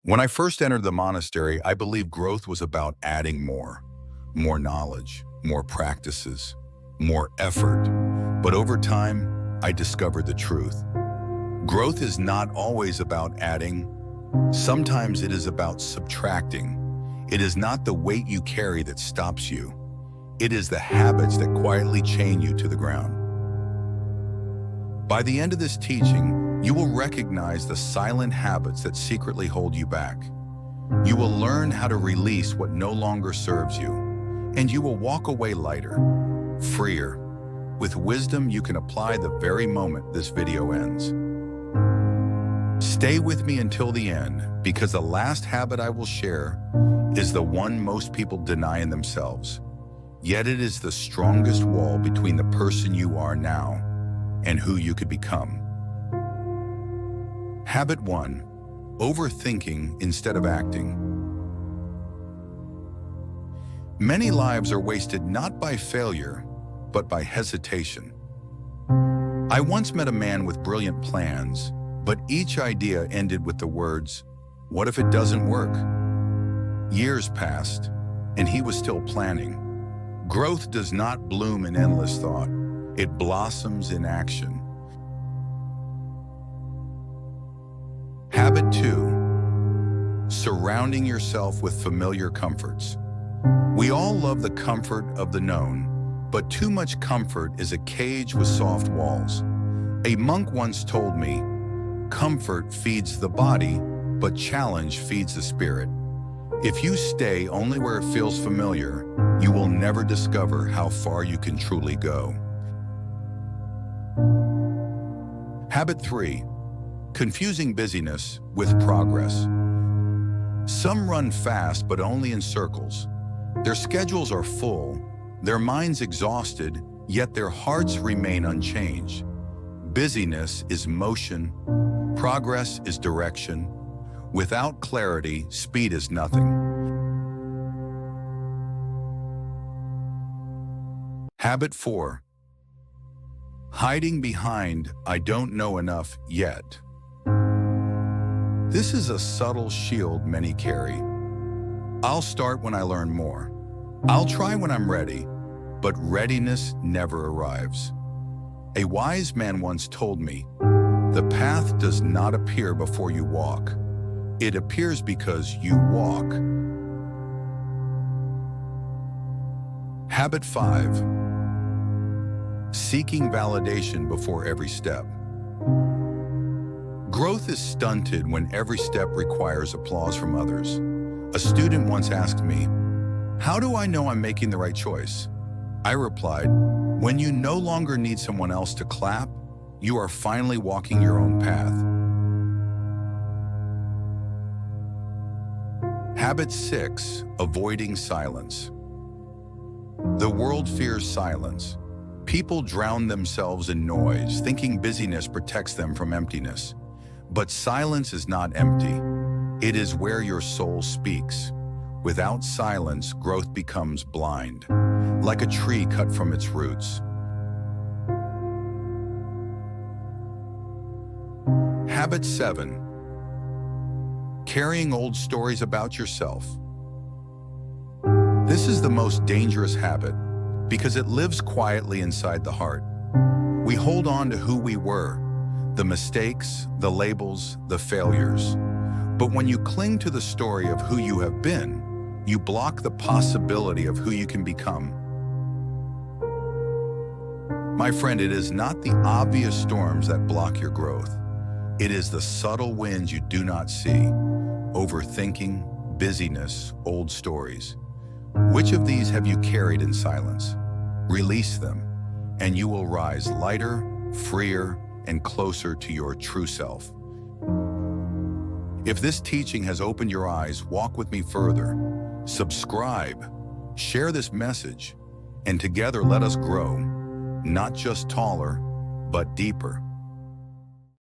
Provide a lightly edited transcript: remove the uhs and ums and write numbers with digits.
When I first entered the monastery, I believed growth was about adding more knowledge, more practices, more effort. But over time, I discovered the truth. Growth is not always about adding. Sometimes it is about subtracting. It is not the weight you carry that stops you. It is the habits that quietly chain you to the ground. By the end of this teaching, you will recognize the silent habits that secretly hold you back. You will learn how to release what no longer serves you, and you will walk away lighter, freer, with wisdom you can apply the very moment this video ends. Stay with me until the end, because the last habit I will share is the one most people deny in themselves. Yet it is the strongest wall between the person you are now and who you could become. Habit 1. Overthinking instead of acting. Many lives are wasted not by failure, but by hesitation. I once met a man with brilliant plans, but each idea ended with the words, "What if it doesn't work?" Years passed, and he was still planning. Growth does not bloom in endless thought. It blossoms in action. Habit 2. Surrounding yourself with familiar comforts. We all love the comfort of the known, but too much comfort is a cage with soft walls. A monk once told me, "Comfort feeds the body, but challenge feeds the spirit." If you stay only where it feels familiar, you will never discover how far you can truly go. Habit 3. Confusing busyness with progress. Some run fast, but only in circles. Their schedules are full, their minds exhausted, yet their hearts remain unchanged. Busyness is motion, progress is direction. Without clarity, speed is nothing. Habit 4. Hiding behind "I don't know enough yet." This is a subtle shield many carry. I'll start when I learn more. I'll try when I'm ready, but readiness never arrives. A wise man once told me, "The path does not appear before you walk. It appears because you walk." Habit 5. Seeking validation before every step. Growth is stunted when every step requires applause from others. A student once asked me, "How do I know I'm making the right choice?" I replied, "When you no longer need someone else to clap, you are finally walking your own path." Habit 6. Avoiding silence. The world fears silence. People drown themselves in noise, thinking busyness protects them from emptiness. But silence is not empty. It is where your soul speaks. Without silence, growth becomes blind, like a tree cut from its roots. Habit 7. Carrying old stories about yourself. This is the most dangerous habit because it lives quietly inside the heart. We hold on to who we were, the mistakes, the labels, the failures. But when you cling to the story of who you have been, you block the possibility of who you can become. My friend, it is not the obvious storms that block your growth. It is the subtle winds you do not see. Overthinking, busyness, old stories. Which of these have you carried in silence? Release them, and you will rise lighter, freer, and closer to your true self. If this teaching has opened your eyes, walk with me further. Subscribe, share this message, and together let us grow, not just taller, but deeper.